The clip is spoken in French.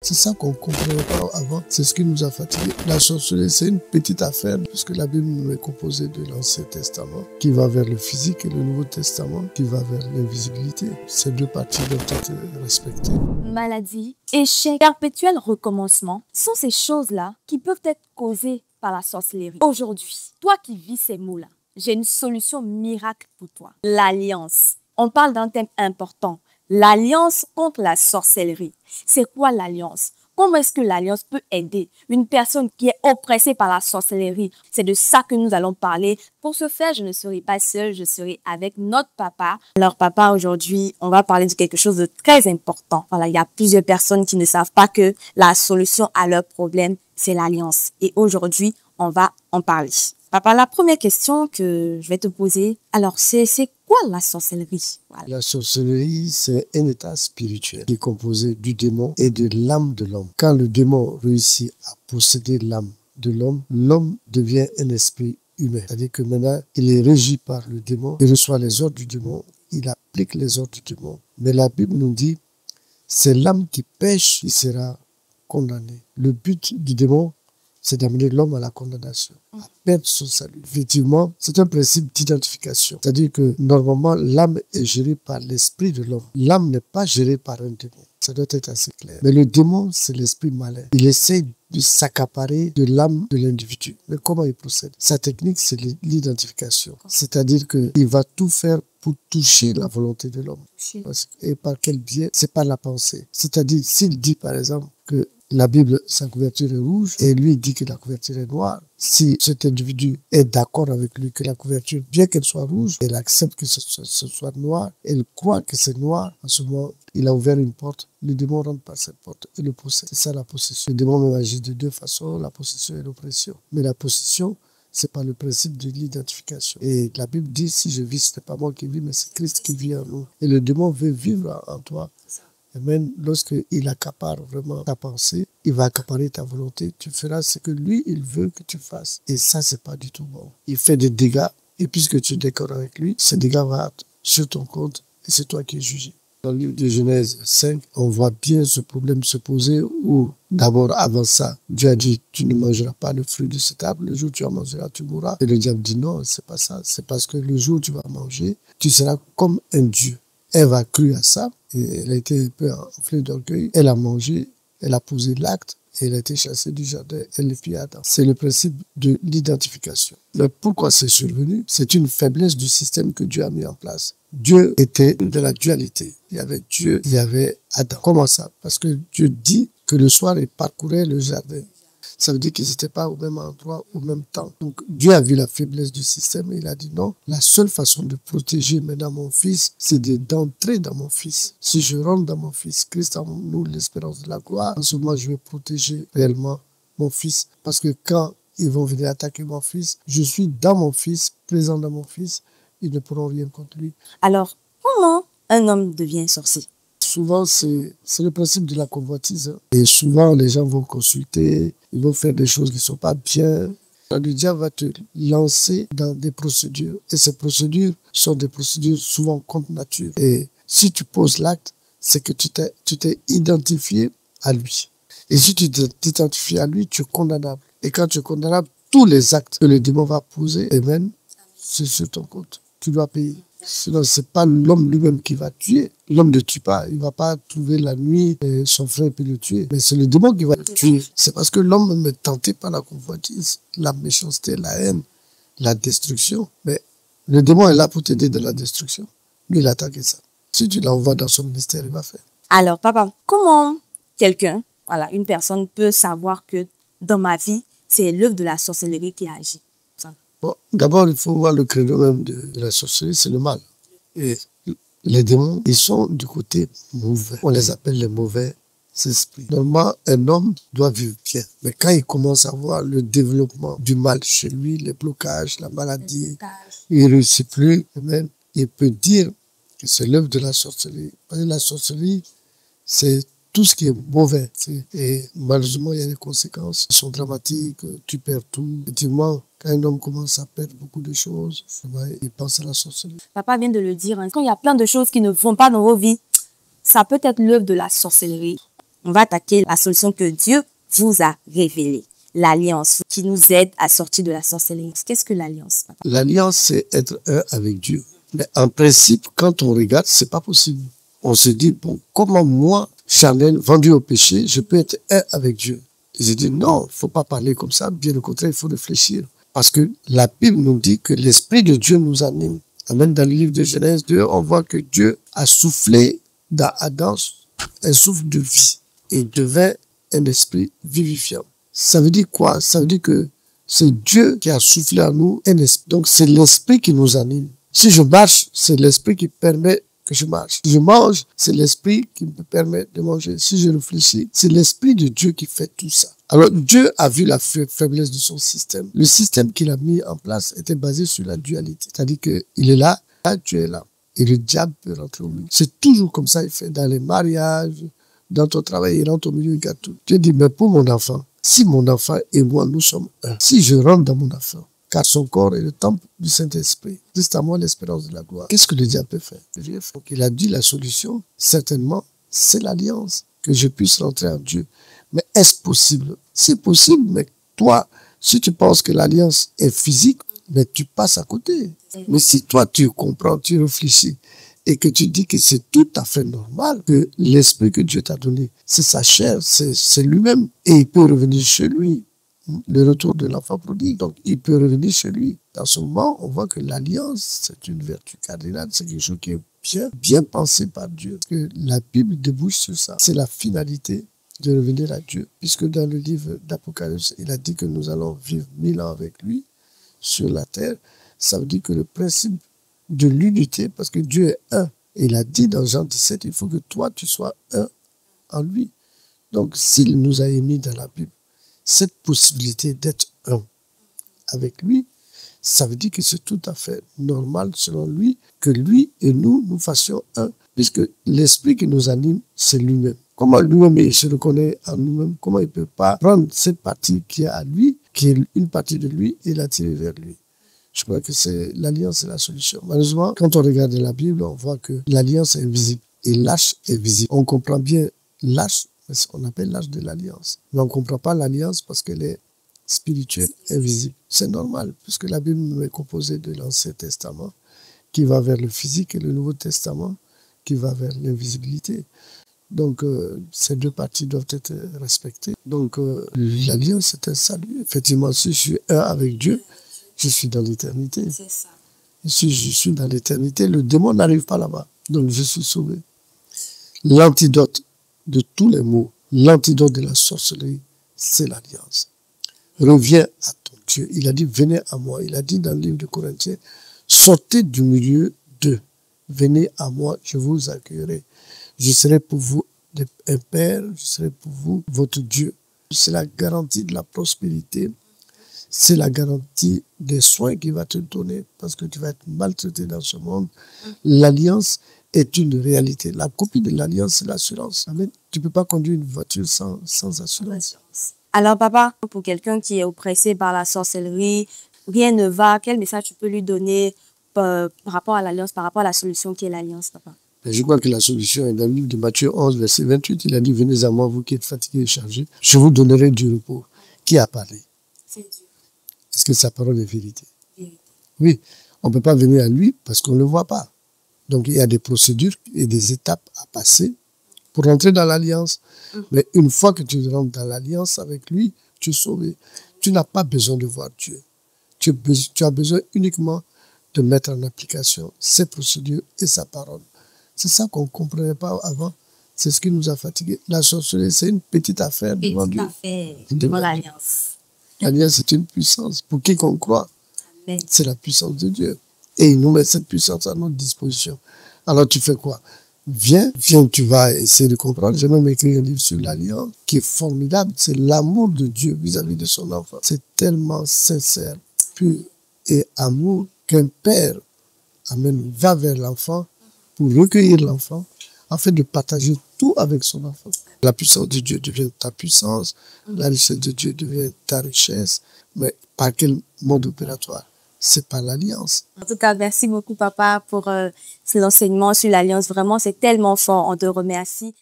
C'est ça qu'on ne comprenait pas avant. C'est ce qui nous a fatigués. La sorcellerie, c'est une petite affaire, puisque la Bible nous est composée de l'Ancien Testament, qui va vers le physique, et le Nouveau Testament, qui va vers l'invisibilité. Ces deux parties doivent être respectées. Maladie, échec, perpétuel recommencement sont ces choses-là qui peuvent être causées par la sorcellerie. Aujourd'hui, toi qui vis ces mots-là, j'ai une solution miracle pour toi. L'alliance. On parle d'un thème important. L'alliance contre la sorcellerie. C'est quoi l'alliance? Comment est-ce que l'alliance peut aider une personne qui est oppressée par la sorcellerie? C'est de ça que nous allons parler. Pour ce faire, je ne serai pas seule, je serai avec notre papa. Alors papa, aujourd'hui, on va parler de quelque chose de très important. Voilà, il y a plusieurs personnes qui ne savent pas que la solution à leur problème, c'est l'alliance. Et aujourd'hui, on va en parler. Papa, la première question que je vais te poser, alors c'est quoi la sorcellerie? Voilà. La sorcellerie, c'est un état spirituel qui est composé du démon et de l'âme de l'homme. Quand le démon réussit à posséder l'âme de l'homme, l'homme devient un esprit humain. C'est-à-dire que maintenant, il est régi par le démon, il reçoit les ordres du démon, il applique les ordres du démon. Mais la Bible nous dit, c'est l'âme qui pêche qui sera condamnée. Le but du démon, c'est d'amener l'homme à la condamnation, à perdre son salut. Effectivement, c'est un principe d'identification. C'est-à-dire que normalement, l'âme est gérée par l'esprit de l'homme. L'âme n'est pas gérée par un démon. Ça doit être assez clair. Mais le démon, c'est l'esprit malin. Il essaie de s'accaparer de l'âme de l'individu. Mais comment il procède? Sa technique, c'est l'identification. C'est-à-dire qu'il va tout faire pour toucher la volonté de l'homme. Et par quel biais? C'est par la pensée. C'est-à-dire, s'il dit par exemple que la Bible, sa couverture est rouge, et lui dit que la couverture est noire. Si cet individu est d'accord avec lui que la couverture, bien qu'elle soit rouge, elle accepte que ce soit noir, elle croit que c'est noir, en ce moment, il a ouvert une porte, le démon rentre par cette porte et le possède. C'est ça la possession. Le démon agit de deux façons, la possession et l'oppression. Mais la possession, c'est pas le principe de l'identification. Et la Bible dit, si je vis, ce n'est pas moi qui vis, mais c'est Christ qui vit en nous. Et le démon veut vivre en toi. Et même lorsqu'il accapare vraiment ta pensée, il va accaparer ta volonté. Tu feras ce que lui, il veut que tu fasses. Et ça, c'est pas du tout bon. Il fait des dégâts. Et puisque tu es d'accord avec lui, ces dégâts vont sur ton compte. Et c'est toi qui es jugé. Dans le livre de Genèse 5, on voit bien ce problème se poser où, d'abord, avant ça, Dieu a dit, tu ne mangeras pas le fruit de cet arbre. Le jour où tu en mangeras, tu mourras. Et le diable dit, non, c'est pas ça. C'est parce que le jour où tu vas manger, tu seras comme un Dieu. Ève a cru à ça, et elle a été un peu enflée d'orgueil. Elle a mangé, elle a posé l'acte, et elle a été chassée du jardin. Elle est fille Adam. C'est le principe de l'identification. Mais pourquoi c'est survenu? C'est une faiblesse du système que Dieu a mis en place. Dieu était de la dualité. Il y avait Dieu, il y avait Adam. Comment ça? Parce que Dieu dit que le soir, il parcourait le jardin. Ça veut dire qu'ils n'étaient pas au même endroit, au même temps. Donc Dieu a vu la faiblesse du système et il a dit non, la seule façon de protéger maintenant mon fils, c'est d'entrer dans mon fils. Si je rentre dans mon fils, Christ en nous, l'espérance de la gloire, en ce moment je vais protéger réellement mon fils. Parce que quand ils vont venir attaquer mon fils, je suis dans mon fils, présent dans mon fils, ils ne pourront rien contre lui. Alors, comment un homme devient sorcier? Souvent, c'est le principe de la convoitise. Et souvent, les gens vont consulter, ils vont faire des choses qui ne sont pas bien. Le diable va te lancer dans des procédures. Et ces procédures sont des procédures souvent contre nature. Et si tu poses l'acte, c'est que tu t'es identifié à lui. Et si tu t'identifies à lui, tu es condamnable. Et quand tu es condamnable, tous les actes que le démon va poser, et même, c'est sur ton compte. Tu dois payer. Sinon, ce n'est pas l'homme lui-même qui va tuer. L'homme ne tue pas. Il ne va pas trouver la nuit son frère et le tuer. Mais c'est le démon qui va le tuer. C'est parce que l'homme est tenté par la convoitise, la méchanceté, la haine, la destruction. Mais le démon est là pour t'aider dans la destruction. Lui, il attaque ça. Si tu l'envoies dans son ministère, il va faire. Alors, papa, comment quelqu'un, voilà, une personne peut savoir que dans ma vie, c'est l'œuvre de la sorcellerie qui agit? Bon, d'abord, il faut voir le credo même de la sorcellerie, c'est le mal. Et les démons, ils sont du côté mauvais. On les appelle les mauvais esprits. Normalement, un homme doit vivre bien. Mais quand il commence à voir le développement du mal chez lui, les blocages, la maladie, il ne réussit plus. Et même, il peut dire que c'est l'œuvre de la sorcellerie. Parce que la sorcellerie, c'est tout ce qui est mauvais. Et malheureusement, il y a des conséquences qui sont dramatiques. Tu perds tout. Effectivement, quand un homme commence à perdre beaucoup de choses, il pense à la sorcellerie. Papa vient de le dire, hein, quand il y a plein de choses qui ne vont pas dans vos vies, ça peut être l'œuvre de la sorcellerie. on va attaquer la solution que Dieu vous a révélée. L'alliance qui nous aide à sortir de la sorcellerie. Qu'est-ce que l'alliance, papa? L'alliance, c'est être un avec Dieu. Mais en principe, quand on regarde, c'est pas possible. On se dit, bon, comment moi, charnel, vendu au péché, je peux être un avec Dieu? Et je dis, non, faut pas parler comme ça. Bien au contraire, il faut réfléchir. Parce que la Bible nous dit que l'Esprit de Dieu nous anime. Amen. Dans le livre de Genèse 2, on voit que Dieu a soufflé dans Adam un souffle de vie et il devint un esprit vivifiant. Ça veut dire quoi? Ça veut dire que c'est Dieu qui a soufflé en nous un esprit. Donc c'est l'esprit qui nous anime. Si je marche, c'est l'esprit qui permet que je marche. Si je mange, c'est l'esprit qui me permet de manger. Si je réfléchis, c'est l'esprit de Dieu qui fait tout ça. Alors Dieu a vu la faiblesse de son système. Le système qu'il a mis en place était basé sur la dualité. C'est-à-dire qu'il est là, tu es là. Et le diable peut rentrer au milieu. C'est toujours comme ça, il fait dans les mariages, dans ton travail, il rentre au milieu, il garde tout. Dieu dit, mais pour mon enfant, si mon enfant et moi, nous sommes un, si je rentre dans mon enfant, car son corps est le temple du Saint-Esprit, Christ à moi l'espérance de la gloire, qu'est-ce que le diable peut faire? Donc il a dit la solution, certainement, c'est l'alliance, que je puisse rentrer en Dieu. Mais est-ce possible? C'est possible, mais toi, si tu penses que l'alliance est physique, mais tu passes à côté. Mais si toi, tu comprends, tu réfléchis, et que tu dis que c'est tout à fait normal, que l'esprit que Dieu t'a donné, c'est sa chair, c'est lui-même, et il peut revenir chez lui. Le retour de l'enfant prodigue, donc il peut revenir chez lui. Dans ce moment, on voit que l'alliance, c'est une vertu cardinale, c'est quelque chose qui est bien pensé par Dieu. Que la Bible débouche sur ça. C'est la finalité de revenir à Dieu. Puisque dans le livre d'Apocalypse, il a dit que nous allons vivre 1000 ans avec lui sur la terre. Ça veut dire que le principe de l'unité, parce que Dieu est un. Et il a dit dans Jean 17, il faut que toi, tu sois un en lui. Donc, s'il nous a émis dans la Bible, cette possibilité d'être un avec lui, ça veut dire que c'est tout à fait normal, selon lui, que lui et nous, nous fassions un. Puisque l'esprit qui nous anime, c'est lui-même. Comment lui-même il se reconnaît en nous-mêmes? Comment il ne peut pas prendre cette partie qui est à lui, qui est une partie de lui, et l'attirer vers lui? Je crois que c'est l'alliance, c'est la solution. Malheureusement, quand on regarde la Bible, on voit que l'alliance est invisible et l'âge est visible. On comprend bien l'âge, on appelle l'âge de l'alliance. Mais on ne comprend pas l'alliance parce qu'elle est spirituelle, invisible. C'est normal, puisque la Bible est composée de l'Ancien Testament qui va vers le physique et le Nouveau Testament qui va vers l'invisibilité. Donc, ces deux parties doivent être respectées. Donc, l'alliance, c'est un salut. Effectivement, si je suis un avec Dieu, je suis dans l'éternité. C'est ça. Et si je suis dans l'éternité, le démon n'arrive pas là-bas. Donc, je suis sauvé. L'antidote de tous les maux, l'antidote de la sorcellerie, c'est l'alliance. Reviens à ton Dieu. Il a dit, venez à moi. Il a dit dans le livre de Corinthiens, sortez du milieu d'eux. Venez à moi, je vous accueillerai. Je serai pour vous un père, je serai pour vous votre Dieu. C'est la garantie de la prospérité. C'est la garantie des soins qu'il va te donner parce que tu vas être maltraité dans ce monde. L'alliance est une réalité. La copie de l'alliance, c'est l'assurance. Tu ne peux pas conduire une voiture sans assurance. Alors, papa, pour quelqu'un qui est oppressé par la sorcellerie, rien ne va, quel message tu peux lui donner par rapport à l'alliance, par rapport à la solution qui est l'alliance, papa? Je crois que la solution est dans le livre de Matthieu 11, verset 28. Il a dit, venez à moi, vous qui êtes fatigués et chargés, je vous donnerai du repos. Qui a parlé? C'est Dieu. Est-ce que sa parole est vérité? Oui, on ne peut pas venir à lui parce qu'on ne le voit pas. Donc, il y a des procédures et des étapes à passer pour rentrer dans l'alliance. Mais une fois que tu rentres dans l'alliance avec lui, tu es sauvé. Tu n'as pas besoin de voir Dieu. Tu as besoin uniquement de mettre en application ses procédures et sa parole. C'est ça qu'on ne comprenait pas avant. C'est ce qui nous a fatigués. La sorcellerie, c'est une petite affaire devant Dieu. Devant l'alliance. L'alliance, c'est une puissance. Pour quiconque croit, c'est la puissance de Dieu. Et il nous met cette puissance à notre disposition. Alors tu fais quoi? Viens, tu vas essayer de comprendre. J'ai même écrit un livre sur l'alliance qui est formidable. C'est l'amour de Dieu vis-à-vis de son enfant. C'est tellement sincère, pur et amour qu'un père va vers l'enfant pour recueillir l'enfant afin de partager tout avec son enfant. La puissance de Dieu devient ta puissance, la richesse de Dieu devient ta richesse. Mais par quel mode opératoire? C'est par l'alliance. En tout cas, merci beaucoup, papa, pour l'enseignement sur l'alliance. Vraiment, c'est tellement fort. On te remercie.